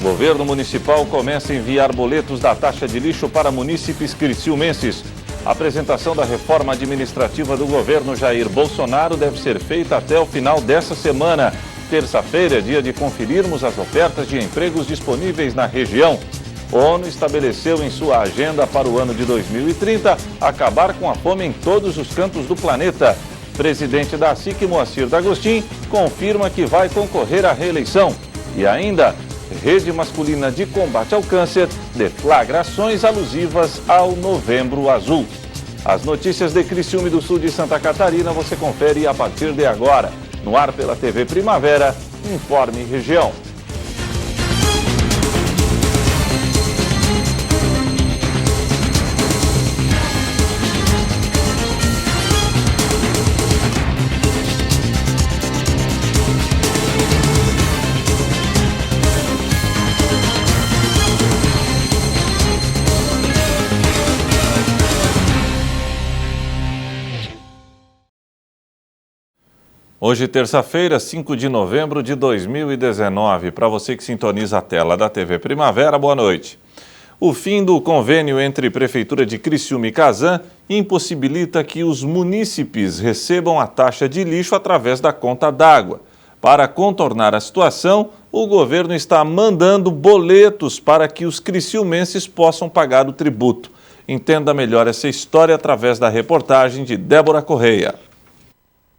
O governo municipal começa a enviar boletos da taxa de lixo para munícipes criciumenses. A apresentação da reforma administrativa do governo Jair Bolsonaro deve ser feita até o final dessa semana. Terça-feira é dia de conferirmos as ofertas de empregos disponíveis na região. A ONU estabeleceu em sua agenda para o ano de 2030 acabar com a fome em todos os cantos do planeta. Presidente da SIC, Moacir D'Agostin, confirma que vai concorrer à reeleição. E ainda, Rede Masculina de Combate ao Câncer deflagra ações alusivas ao Novembro Azul. As notícias de Criciúma e do Sul de Santa Catarina você confere a partir de agora. No ar pela TV Primavera, Informe Região. Hoje, terça-feira, 5 de novembro de 2019. Para você que sintoniza a tela da TV Primavera, boa noite. O fim do convênio entre Prefeitura de Criciúma e Cazam impossibilita que os munícipes recebam a taxa de lixo através da conta d'água. Para contornar a situação, o governo está mandando boletos para que os criciumenses possam pagar o tributo. Entenda melhor essa história através da reportagem de Débora Correia.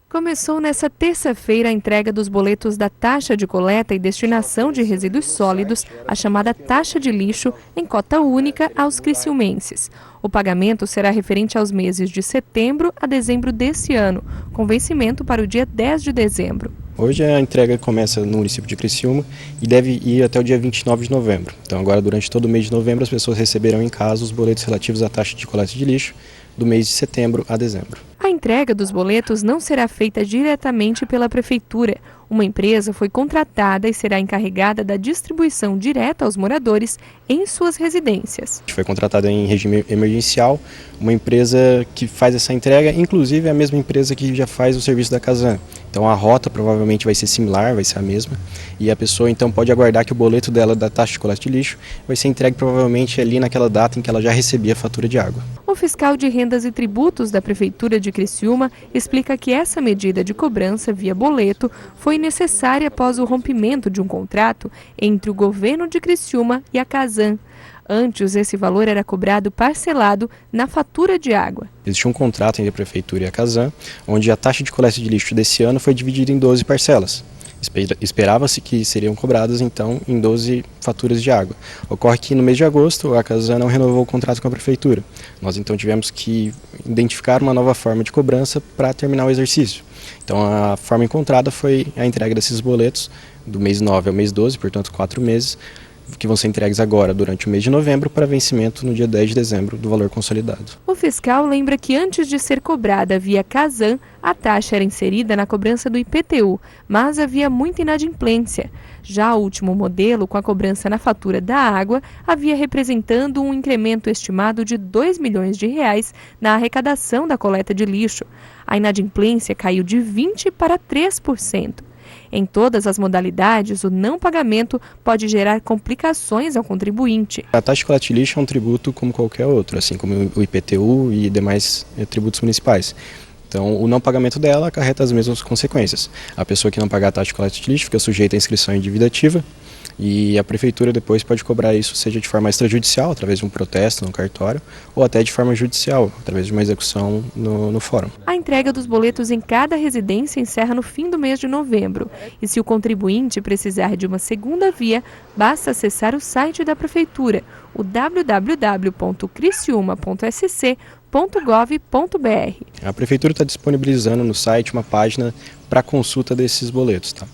Começou nesta terça-feira a entrega dos boletos da taxa de coleta e destinação de resíduos sólidos, a chamada taxa de lixo, em cota única aos criciumenses. O pagamento será referente aos meses de setembro a dezembro desse ano, com vencimento para o dia 10 de dezembro. Hoje a entrega começa no município de Criciúma e deve ir até o dia 29 de novembro. Então agora durante todo o mês de novembro as pessoas receberão em casa os boletos relativos à taxa de coleta de lixo do mês de setembro a dezembro. A entrega dos boletos não será feita diretamente pela Prefeitura. Uma empresa foi contratada e será encarregada da distribuição direta aos moradores em suas residências. Foi contratada em regime emergencial, uma empresa que faz essa entrega, inclusive é a mesma empresa que já faz o serviço da Cazam. Então a rota provavelmente vai ser similar, vai ser a mesma, e a pessoa então pode aguardar que o boleto dela da taxa de coleta de lixo vai ser entregue provavelmente ali naquela data em que ela já recebia a fatura de água. O fiscal de rendas e tributos da Prefeitura de Criciúma explica que essa medida de cobrança via boleto foi necessária após o rompimento de um contrato entre o governo de Criciúma e a Cazam. Antes, esse valor era cobrado parcelado na fatura de água. Existia um contrato entre a Prefeitura e a Cazam, onde a taxa de coleta de lixo desse ano foi dividida em 12 parcelas. Esperava-se que seriam cobradas, então, em 12 faturas de água. Ocorre que no mês de agosto a Cazam não renovou o contrato com a Prefeitura. Nós, então, tivemos que identificar uma nova forma de cobrança para terminar o exercício. Então, a forma encontrada foi a entrega desses boletos do mês 9 ao mês 12, portanto, 4 meses, que vão ser entregues agora durante o mês de novembro para vencimento no dia 10 de dezembro do valor consolidado. O fiscal lembra que antes de ser cobrada via Cazam, a taxa era inserida na cobrança do IPTU, mas havia muita inadimplência. Já o último modelo, com a cobrança na fatura da água, havia representando um incremento estimado de R$2 milhões na arrecadação da coleta de lixo. A inadimplência caiu de 20% para 3%. Em todas as modalidades, o não pagamento pode gerar complicações ao contribuinte. A taxa de coleta de lixo é um tributo como qualquer outro, assim como o IPTU e demais tributos municipais. Então, o não pagamento dela acarreta as mesmas consequências. A pessoa que não pagar a taxa de coleta de lixo fica sujeita à inscrição em dívida ativa e a Prefeitura depois pode cobrar isso, seja de forma extrajudicial, através de um protesto no cartório, ou até de forma judicial, através de uma execução no fórum. A entrega dos boletos em cada residência encerra no fim do mês de novembro. E se o contribuinte precisar de uma segunda via, basta acessar o site da Prefeitura, o www.criciuma.sc.gov.br. A Prefeitura está disponibilizando no site uma página para consulta desses boletos. Tá?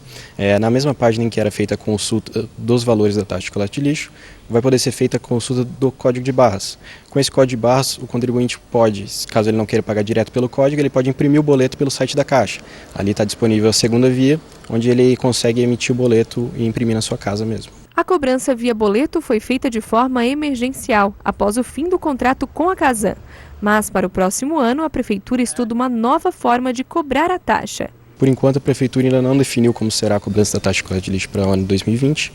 Na mesma página em que era feita a consulta dos valores da taxa de coleta de lixo, vai poder ser feita a consulta do código de barras. Com esse código de barras, o contribuinte pode, caso ele não queira pagar direto pelo código, ele pode imprimir o boleto pelo site da Caixa. Ali está disponível a segunda via, onde ele consegue emitir o boleto e imprimir na sua casa mesmo. A cobrança via boleto foi feita de forma emergencial, após o fim do contrato com a Cazam. Mas, para o próximo ano, a Prefeitura estuda uma nova forma de cobrar a taxa. Por enquanto, a Prefeitura ainda não definiu como será a cobrança da taxa de coleta de lixo para o ano de 2020.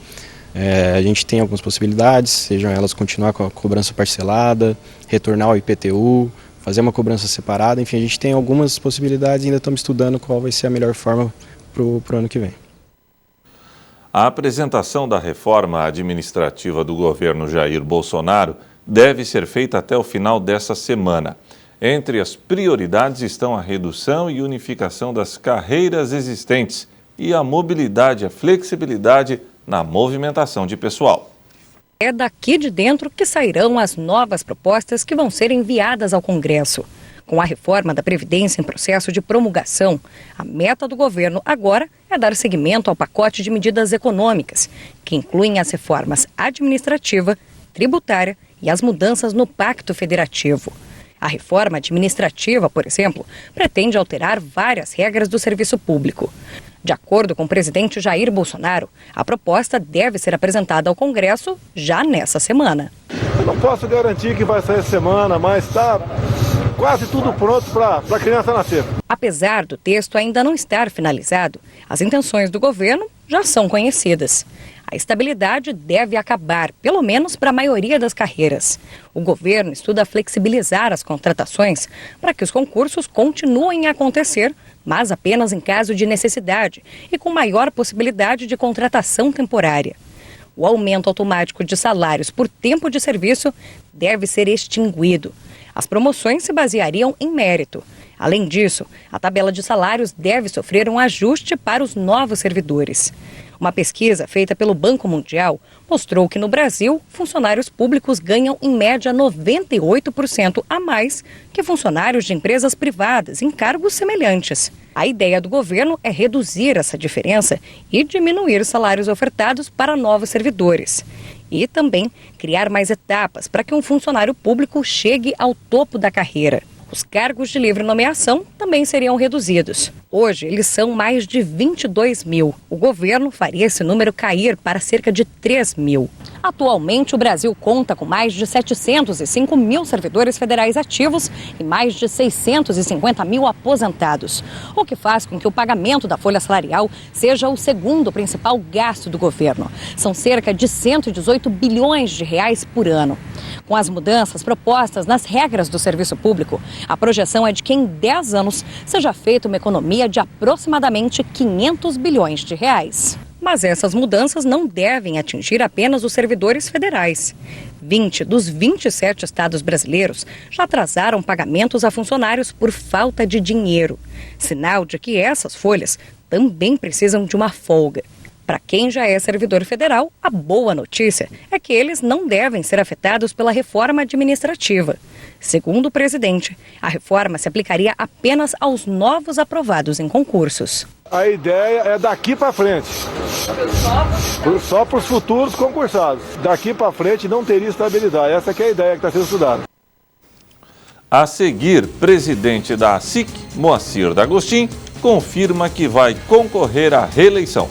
A gente tem algumas possibilidades, sejam elas continuar com a cobrança parcelada, retornar ao IPTU, fazer uma cobrança separada, enfim, a gente tem algumas possibilidades e ainda estamos estudando qual vai ser a melhor forma para o ano que vem. A apresentação da reforma administrativa do governo Jair Bolsonaro deve ser feita até o final dessa semana. Entre as prioridades estão a redução e unificação das carreiras existentes e a mobilidade e a flexibilidade na movimentação de pessoal. É daqui de dentro que sairão as novas propostas que vão ser enviadas ao Congresso. Com a reforma da Previdência em processo de promulgação, a meta do governo agora é dar seguimento ao pacote de medidas econômicas, que incluem as reformas administrativa, tributária e as mudanças no Pacto Federativo. A reforma administrativa, por exemplo, pretende alterar várias regras do serviço público. De acordo com o presidente Jair Bolsonaro, a proposta deve ser apresentada ao Congresso já nessa semana. Eu não posso garantir que vai sair essa semana, mas está quase tudo pronto para a criança nascer. Apesar do texto ainda não estar finalizado, as intenções do governo já são conhecidas. A estabilidade deve acabar, pelo menos para a maioria das carreiras. O governo estuda flexibilizar as contratações para que os concursos continuem a acontecer, mas apenas em caso de necessidade e com maior possibilidade de contratação temporária. O aumento automático de salários por tempo de serviço deve ser extinguido. As promoções se baseariam em mérito. Além disso, a tabela de salários deve sofrer um ajuste para os novos servidores. Uma pesquisa feita pelo Banco Mundial mostrou que no Brasil, funcionários públicos ganham em média 98% a mais que funcionários de empresas privadas em cargos semelhantes. A ideia do governo é reduzir essa diferença e diminuir os salários ofertados para novos servidores. E também criar mais etapas para que um funcionário público chegue ao topo da carreira. Os cargos de livre nomeação também seriam reduzidos. Hoje, eles são mais de 22 mil. O governo faria esse número cair para cerca de 3 mil. Atualmente, o Brasil conta com mais de 705 mil servidores federais ativos e mais de 650 mil aposentados, o que faz com que o pagamento da folha salarial seja o segundo principal gasto do governo. São cerca de 118 bilhões de reais por ano. Com as mudanças propostas nas regras do serviço público, a projeção é de que em 10 anos seja feita uma economia de aproximadamente 500 bilhões de reais. Mas essas mudanças não devem atingir apenas os servidores federais. 20 dos 27 estados brasileiros já atrasaram pagamentos a funcionários por falta de dinheiro. Sinal de que essas folhas também precisam de uma folga. Para quem já é servidor federal, a boa notícia é que eles não devem ser afetados pela reforma administrativa. Segundo o presidente, a reforma se aplicaria apenas aos novos aprovados em concursos. A ideia é daqui para frente. Só para os futuros concursados. Daqui para frente não teria estabilidade. Essa que é a ideia que está sendo estudada. A seguir, presidente da ASIC, Moacir D'Agostin, confirma que vai concorrer à reeleição.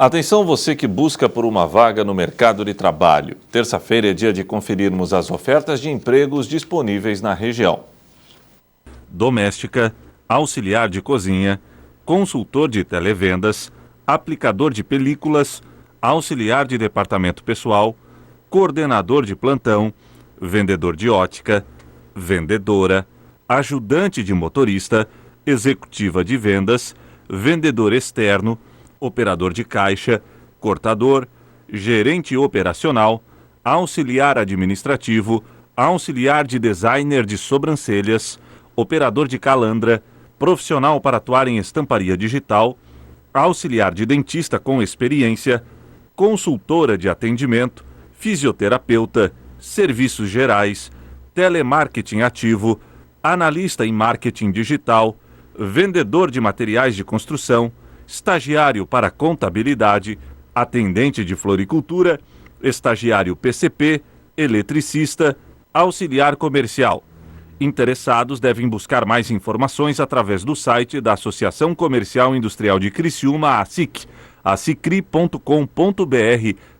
Atenção você que busca por uma vaga no mercado de trabalho. Terça-feira é dia de conferirmos as ofertas de empregos disponíveis na região. Doméstica, auxiliar de cozinha, consultor de televendas, aplicador de películas, auxiliar de departamento pessoal, coordenador de plantão, vendedor de ótica, vendedora, ajudante de motorista, executiva de vendas, vendedor externo, operador de caixa, cortador, gerente operacional, auxiliar administrativo, auxiliar de designer de sobrancelhas, operador de calandra, profissional para atuar em estamparia digital, auxiliar de dentista com experiência, consultora de atendimento, fisioterapeuta, serviços gerais, telemarketing ativo, analista em marketing digital, vendedor de materiais de construção, estagiário para contabilidade, atendente de floricultura, estagiário PCP, eletricista, auxiliar comercial. Interessados devem buscar mais informações através do site da Associação Comercial Industrial de Criciúma, ACIC, acicri.com.br,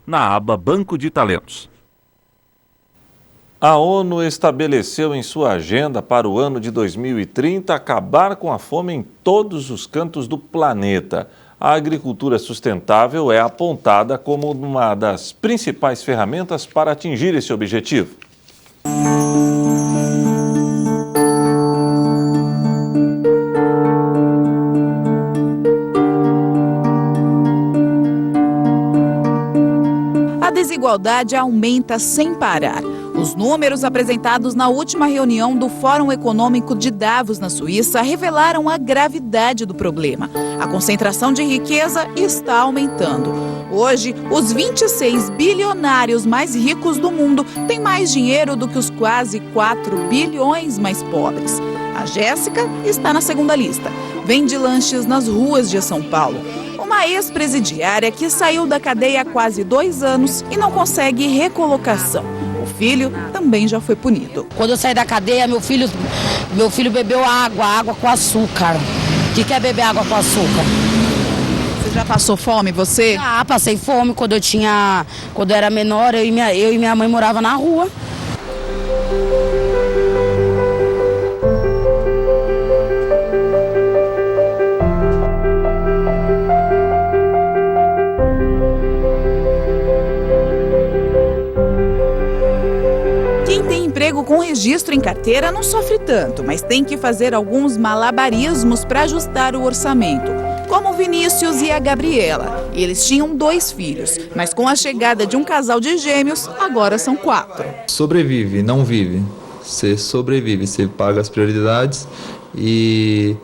na aba Banco de Talentos. A ONU estabeleceu em sua agenda para o ano de 2030 acabar com a fome em todos os cantos do planeta. A agricultura sustentável é apontada como uma das principais ferramentas para atingir esse objetivo. A desigualdade aumenta sem parar. Os números apresentados na última reunião do Fórum Econômico de Davos, na Suíça, revelaram a gravidade do problema. A concentração de riqueza está aumentando. Hoje, os 26 bilionários mais ricos do mundo têm mais dinheiro do que os quase 4 bilhões mais pobres. A Jéssica está na segunda lista. Vende lanches nas ruas de São Paulo. Uma ex-presidiária que saiu da cadeia há quase 2 anos e não consegue recolocação. O filho também já foi punido. Quando eu saí da cadeia, meu filho bebeu água com açúcar. O que é beber água com açúcar? Você já passou fome, você? Ah, passei fome quando eu era menor, eu e minha mãe morava na rua. Com registro em carteira não sofre tanto, mas tem que fazer alguns malabarismos para ajustar o orçamento. Como o Vinícius e a Gabriela. Eles tinham 2 filhos, mas com a chegada de um casal de gêmeos, agora são 4. Sobrevive, não vive. Você sobrevive, você paga as prioridades e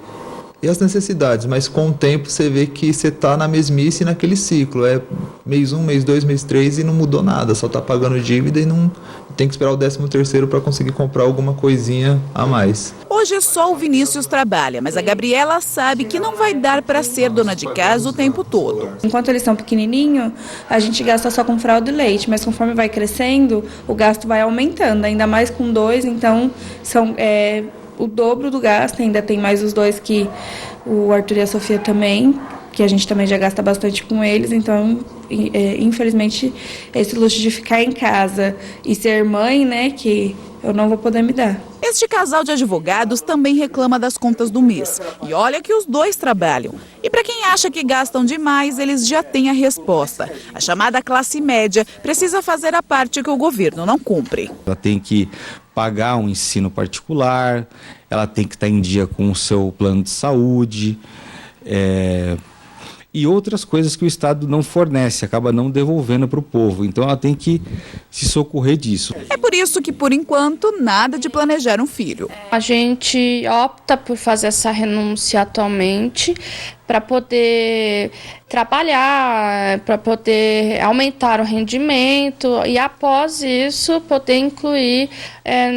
as necessidades, mas com o tempo você vê que você está na mesmice naquele ciclo. É mês 1, mês 2, mês 3 e não mudou nada, só está pagando dívida e não tem que esperar o 13º para conseguir comprar alguma coisinha a mais. Hoje só o Vinícius trabalha, mas a Gabriela sabe que não vai dar para ser dona de casa o tempo todo. Enquanto eles estão pequenininhos, a gente gasta só com fralda e leite, mas conforme vai crescendo, o gasto vai aumentando, ainda mais com 2, então são o dobro do gasto, ainda tem mais os 2 que o Arthur e a Sofia também, que a gente também já gasta bastante com eles, então, infelizmente, esse luxo de ficar em casa e ser mãe, né, que eu não vou poder me dar. Este casal de advogados também reclama das contas do mês. E olha que os 2 trabalham. E para quem acha que gastam demais, eles já têm a resposta. A chamada classe média precisa fazer a parte que o governo não cumpre. Ela tem que pagar um ensino particular, ela tem que estar em dia com o seu plano de saúde, e outras coisas que o Estado não fornece, acaba não devolvendo para o povo. Então ela tem que se socorrer disso. É por isso que, por enquanto, nada de planejar um filho. A gente opta por fazer essa renúncia atualmente para poder trabalhar, para poder aumentar o rendimento e, após isso, poder incluir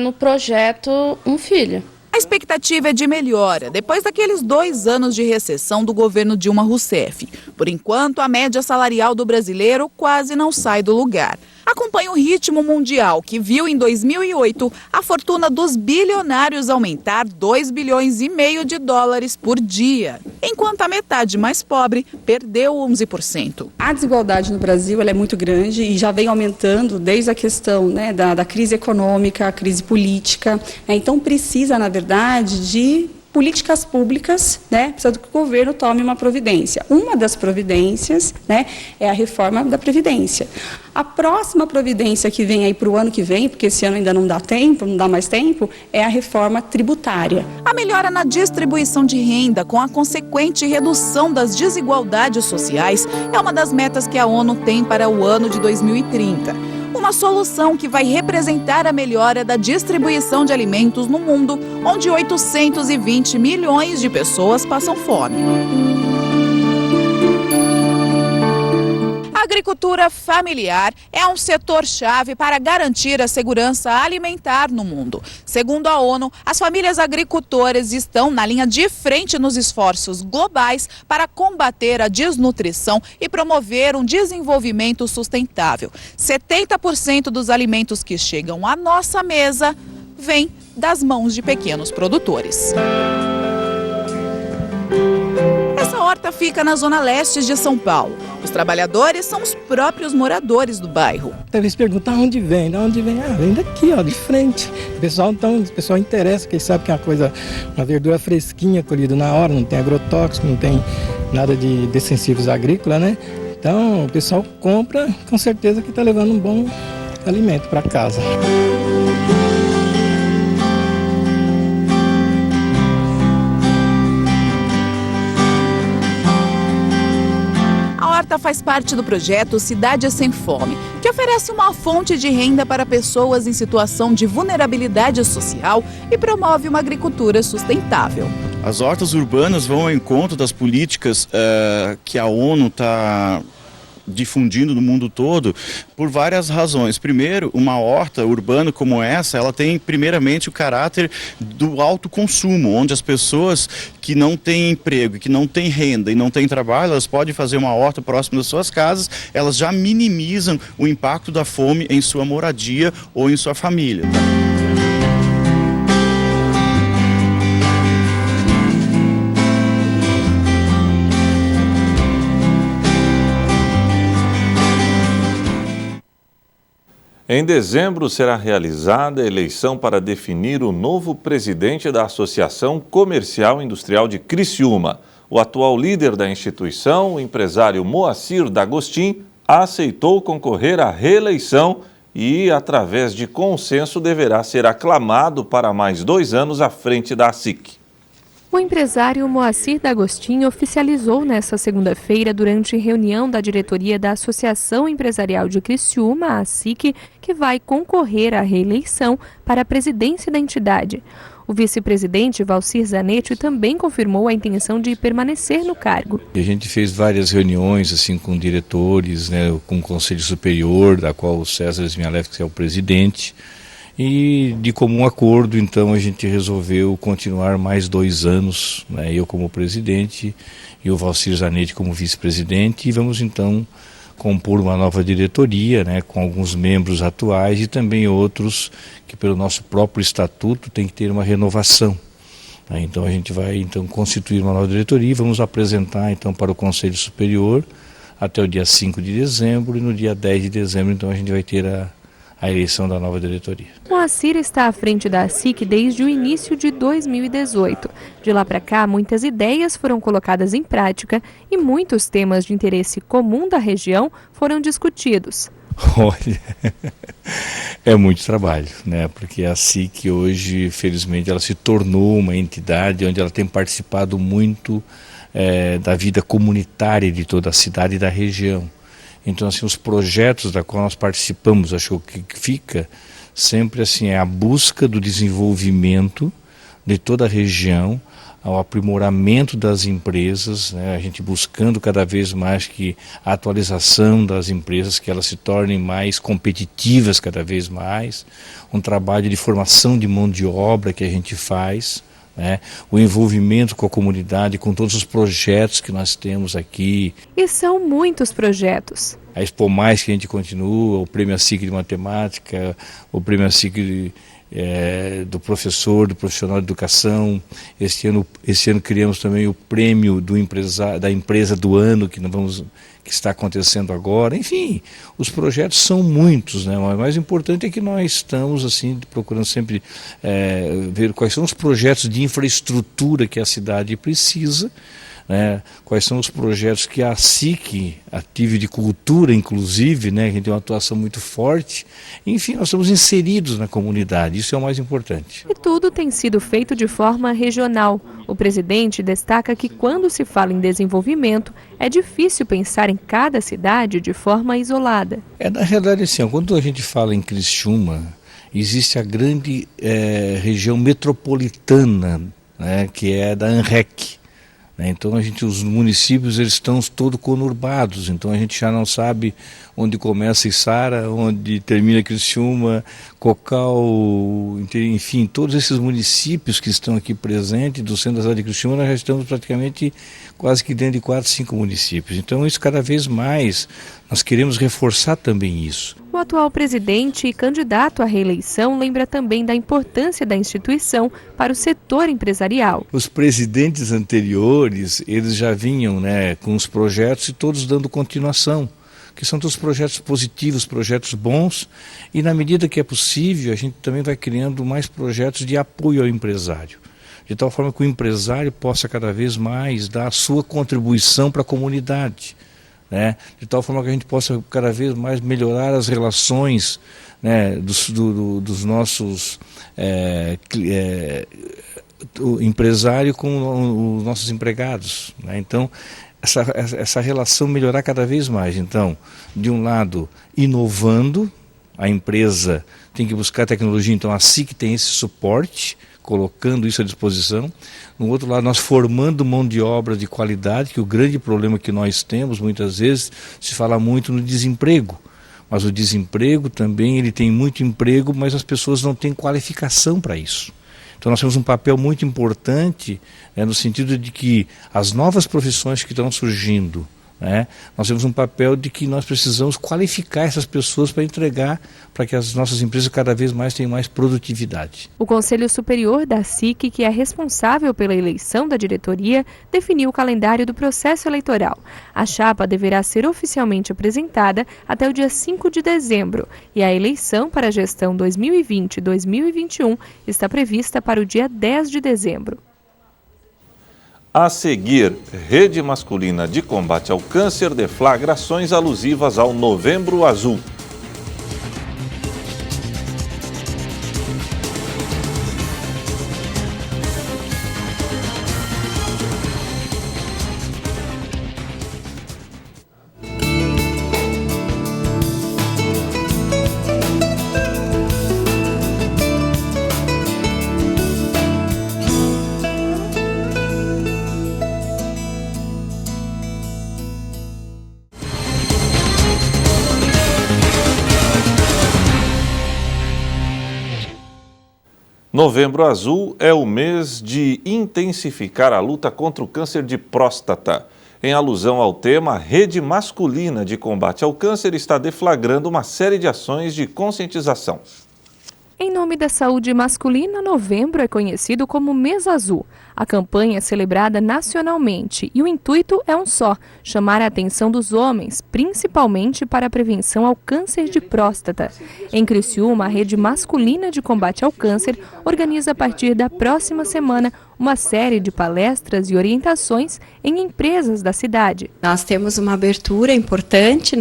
no projeto um filho. A expectativa é de melhora, depois daqueles 2 anos de recessão do governo Dilma Rousseff. Por enquanto, a média salarial do brasileiro quase não sai do lugar. Acompanha o ritmo mundial, que viu em 2008 a fortuna dos bilionários aumentar 2,5 bilhões de dólares por dia, enquanto a metade mais pobre perdeu 11%. A desigualdade no Brasil ela é muito grande e já vem aumentando desde a questão, né, da crise econômica, a crise política. Então precisa, na verdade, de políticas públicas, né, precisa que o governo tome uma providência. Uma das providências, né, é a reforma da Previdência. A próxima providência que vem aí para o ano que vem, porque esse ano ainda não dá tempo, não dá mais tempo, é a reforma tributária. A melhora na distribuição de renda, com a consequente redução das desigualdades sociais, é uma das metas que a ONU tem para o ano de 2030. Uma solução que vai representar a melhora da distribuição de alimentos no mundo, onde 820 milhões de pessoas passam fome. A agricultura familiar é um setor-chave para garantir a segurança alimentar no mundo. Segundo a ONU, as famílias agricultoras estão na linha de frente nos esforços globais para combater a desnutrição e promover um desenvolvimento sustentável. 70% dos alimentos que chegam à nossa mesa vêm das mãos de pequenos produtores. Essa horta fica na zona leste de São Paulo. Os trabalhadores são os próprios moradores do bairro. Talvez perguntar onde vem, de onde vem? Vem daqui, de frente. O pessoal interessa, porque sabe que é uma verdura fresquinha, colhida na hora, não tem agrotóxico, não tem nada de defensivos agrícolas, né? Então o pessoal compra, com certeza que está levando um bom alimento para casa. Faz parte do projeto Cidade Sem Fome, que oferece uma fonte de renda para pessoas em situação de vulnerabilidade social e promove uma agricultura sustentável. As hortas urbanas vão ao encontro das políticas que a ONU está difundindo no mundo todo por várias razões. Primeiro, uma horta urbana como essa, ela tem primeiramente o caráter do alto consumo, onde as pessoas que não têm emprego, que não têm renda e não têm trabalho, elas podem fazer uma horta próximo das suas casas, elas já minimizam o impacto da fome em sua moradia ou em sua família. Em dezembro será realizada a eleição para definir o novo presidente da Associação Comercial e Industrial de Criciúma. O atual líder da instituição, o empresário Moacir D'Agostin, aceitou concorrer à reeleição e, através de consenso, deverá ser aclamado para mais 2 anos à frente da ASIC. O empresário Moacir D'Agostin oficializou nesta segunda-feira, durante reunião da diretoria da Associação Empresarial de Criciúma, a ASIC, que vai concorrer à reeleição para a presidência da entidade. O vice-presidente Valcir Zanetti também confirmou a intenção de permanecer no cargo. A gente fez várias reuniões assim, com diretores, com o Conselho Superior, da qual o César Smialewski é o presidente. E de comum acordo, então, a gente resolveu continuar mais 2 anos, eu como presidente e o Valcir Zanetti como vice-presidente, e vamos então compor uma nova diretoria, com alguns membros atuais e também outros que pelo nosso próprio estatuto tem que ter uma renovação. Então a gente vai então constituir uma nova diretoria e vamos apresentar então para o Conselho Superior até o dia 5 de dezembro e no dia 10 de dezembro então a gente vai ter a eleição da nova diretoria. Moacir está à frente da ASIC desde o início de 2018. De lá para cá, muitas ideias foram colocadas em prática e muitos temas de interesse comum da região foram discutidos. Olha, é muito trabalho, porque a ASIC hoje, felizmente, ela se tornou uma entidade onde ela tem participado muito da vida comunitária de toda a cidade e da região. Então, assim, os projetos da qual nós participamos, acho que fica sempre assim, é a busca do desenvolvimento de toda a região, ao aprimoramento das empresas, a gente buscando cada vez mais que a atualização das empresas, que elas se tornem mais competitivas cada vez mais, um trabalho de formação de mão de obra que a gente faz, o envolvimento com a comunidade, com todos os projetos que nós temos aqui. E são muitos projetos. A Expo Mais que a gente continua, o Prêmio ASIC de Matemática, o Prêmio ASIC do professor, do profissional de educação. Este ano criamos também o prêmio da empresa do ano, que está acontecendo agora. Enfim, os projetos são muitos, mas o mais importante é que nós estamos assim, procurando sempre ver quais são os projetos de infraestrutura que a cidade precisa, quais são os projetos que a ASIC, ativa de cultura inclusive, que a gente tem uma atuação muito forte. Enfim, nós estamos inseridos na comunidade, isso é o mais importante. E tudo tem sido feito de forma regional. O presidente destaca que quando se fala em desenvolvimento, é difícil pensar em cada cidade de forma isolada. Na realidade, assim, quando a gente fala em Criciúma, existe a grande região metropolitana, que é da ANREC. Então os municípios eles estão todos conurbados, então a gente já não sabe onde começa Içara, onde termina Criciúma, Cocal, enfim, todos esses municípios que estão aqui presentes do centro da cidade de Criciúma, nós já estamos praticamente quase que dentro de 4, 5 municípios. Então isso cada vez mais, nós queremos reforçar também isso. O atual presidente e candidato à reeleição lembra também da importância da instituição para o setor empresarial. Os presidentes anteriores, eles já vinham com os projetos e todos dando continuação, que são todos projetos positivos, projetos bons, e na medida que é possível, a gente também vai criando mais projetos de apoio ao empresário, de tal forma que o empresário possa cada vez mais dar a sua contribuição para a comunidade. De tal forma que a gente possa cada vez mais melhorar as relações dos nossos empresários com os nossos empregados. Então, essa relação melhorar cada vez mais. Então, de um lado, inovando, a empresa tem que buscar tecnologia, então a SIC tem esse suporte, colocando isso à disposição. No outro lado, nós formando mão de obra de qualidade, que o grande problema que nós temos, muitas vezes, se fala muito no desemprego. Mas o desemprego também, ele tem muito emprego, mas as pessoas não têm qualificação para isso. Então nós temos um papel muito importante, no sentido de que as novas profissões que estão surgindo, nós temos um papel de que nós precisamos qualificar essas pessoas para entregar, para que as nossas empresas cada vez mais tenham mais produtividade. O Conselho Superior da SIC, que é responsável pela eleição da diretoria, definiu o calendário do processo eleitoral. A chapa deverá ser oficialmente apresentada até o dia 5 de dezembro e a eleição para a gestão 2020-2021 está prevista para o dia 10 de dezembro. A seguir, Rede Masculina de Combate ao Câncer deflagra ações alusivas ao Novembro Azul. Novembro Azul é o mês de intensificar a luta contra o câncer de próstata. Em alusão ao tema, a Rede Masculina de Combate ao Câncer está deflagrando uma série de ações de conscientização. Em nome da saúde masculina, novembro é conhecido como Mês Azul. A campanha é celebrada nacionalmente e o intuito é um só: chamar a atenção dos homens, principalmente para a prevenção ao câncer de próstata. Em Criciúma, a Rede Masculina de Combate ao Câncer organiza a partir da próxima semana uma série de palestras e orientações em empresas da cidade. Nós temos uma abertura importante,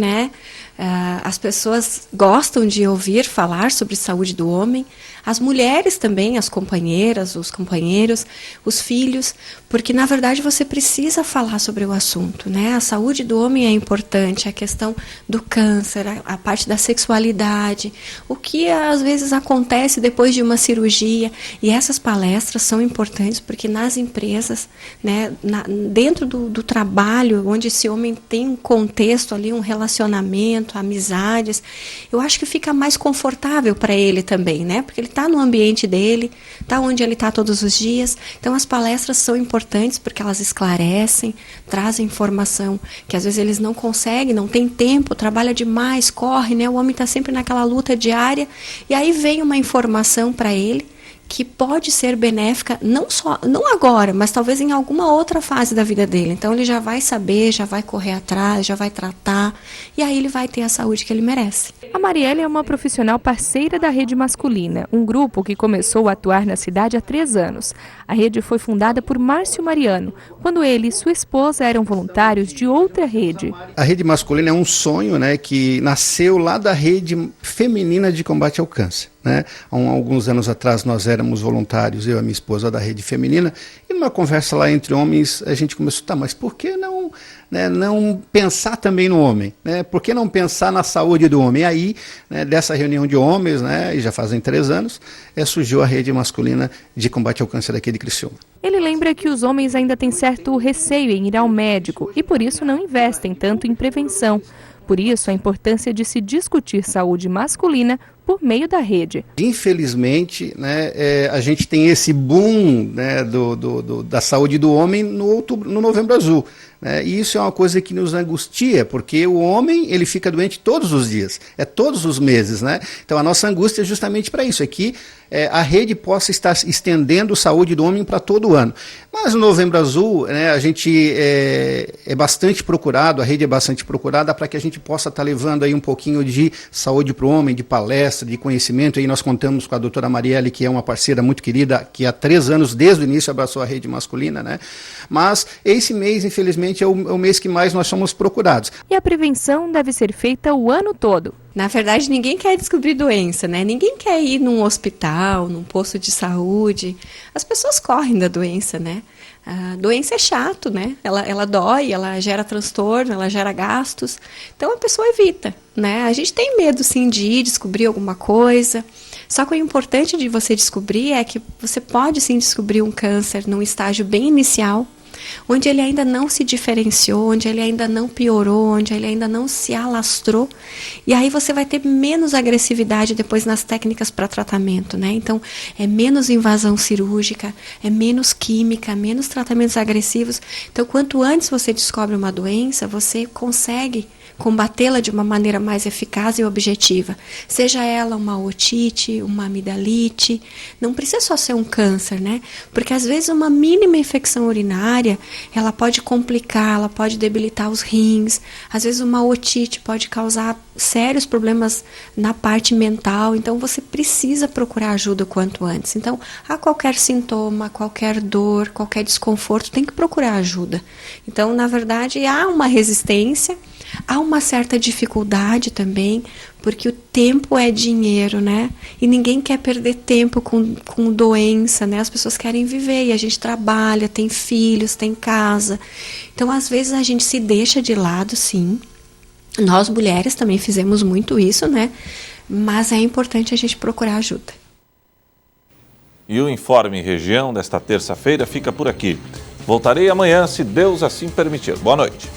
as pessoas gostam de ouvir falar sobre saúde do homem, as mulheres também, as companheiras, os companheiros, os filhos, porque na verdade você precisa falar sobre o assunto, A saúde do homem é importante, a questão do câncer, a parte da sexualidade, o que às vezes acontece depois de uma cirurgia, e essas palestras são importantes porque nas empresas, dentro do trabalho, onde esse homem tem um contexto ali, um relacionamento, amizades, eu acho que fica mais confortável para ele também, porque ele está no ambiente dele, está onde ele está todos os dias. Então as palestras são importantes porque elas esclarecem, trazem informação que às vezes eles não conseguem, não tem tempo, trabalha demais, corre, o homem está sempre naquela luta diária, e aí vem uma informação para ele que pode ser benéfica, não agora, mas talvez em alguma outra fase da vida dele. Então ele já vai saber, já vai correr atrás, já vai tratar, e aí ele vai ter a saúde que ele merece. A Marielle é uma profissional parceira da Rede Masculina, um grupo que começou a atuar na cidade há 3 anos. A rede foi fundada por Márcio Mariano, quando ele e sua esposa eram voluntários de outra rede. A Rede Masculina é um sonho, que nasceu lá da Rede Feminina de Combate ao Câncer. Há alguns anos atrás nós éramos voluntários, eu e a minha esposa, da Rede Feminina, e numa conversa lá entre homens a gente começou, mas por que não né, não pensar também no homem? Né? Por que não pensar na saúde do homem? E aí, né, dessa reunião de homens, né, e já fazem 3 anos, surgiu a rede masculina de combate ao câncer aqui de Criciúma. Ele lembra que os homens ainda têm certo receio em ir ao médico e por isso não investem tanto em prevenção. Por isso, a importância de se discutir saúde masculina por meio da rede. Infelizmente, né, a gente tem esse boom, né, da saúde do homem no Novembro Azul. Né, e isso é uma coisa que nos angustia, porque o homem ele fica doente todos os dias, todos os meses. Né? Então a nossa angústia é justamente para isso, é que a rede possa estar estendendo a saúde do homem para todo o ano. Mas no Novembro Azul, né, a gente é bastante procurado, a rede é bastante procurada para que a gente possa estar levando aí um pouquinho de saúde para o homem, de palestra, de conhecimento. Aí nós contamos com a doutora Marielle, que é uma parceira muito querida, que há 3 anos, desde o início, abraçou a rede masculina. Né? Mas esse mês, infelizmente, é o mês que mais nós somos procurados. E a prevenção deve ser feita o ano todo. Na verdade, ninguém quer descobrir doença, né? Ninguém quer ir num hospital, num posto de saúde. As pessoas correm da doença, né? A doença é chato, né? Ela dói, ela gera transtorno, ela gera gastos. Então, a pessoa evita, né? A gente tem medo, sim, de ir descobrir alguma coisa. Só que o importante de você descobrir é que você pode, sim, descobrir um câncer num estágio bem inicial, onde ele ainda não se diferenciou, onde ele ainda não piorou, onde ele ainda não se alastrou, e aí você vai ter menos agressividade depois nas técnicas para tratamento, né? Então, é menos invasão cirúrgica, é menos química, menos tratamentos agressivos. Então, quanto antes você descobre uma doença, você consegue combatê-la de uma maneira mais eficaz e objetiva. Seja ela uma otite, uma amidalite, não precisa só ser um câncer, né? Porque às vezes uma mínima infecção urinária, ela pode complicar, ela pode debilitar os rins, às vezes uma otite pode causar sérios problemas na parte mental, então você precisa procurar ajuda o quanto antes. Então, a qualquer sintoma, qualquer dor, qualquer desconforto, tem que procurar ajuda. Então, na verdade, há uma resistência, há uma certa dificuldade também, porque o tempo é dinheiro, né? E ninguém quer perder tempo com doença, né? As pessoas querem viver e a gente trabalha, tem filhos, tem casa. Então, às vezes, a gente se deixa de lado, sim. Nós, mulheres, também fizemos muito isso, né? Mas é importante a gente procurar ajuda. E o Informe Região desta terça-feira fica por aqui. Voltarei amanhã, se Deus assim permitir. Boa noite.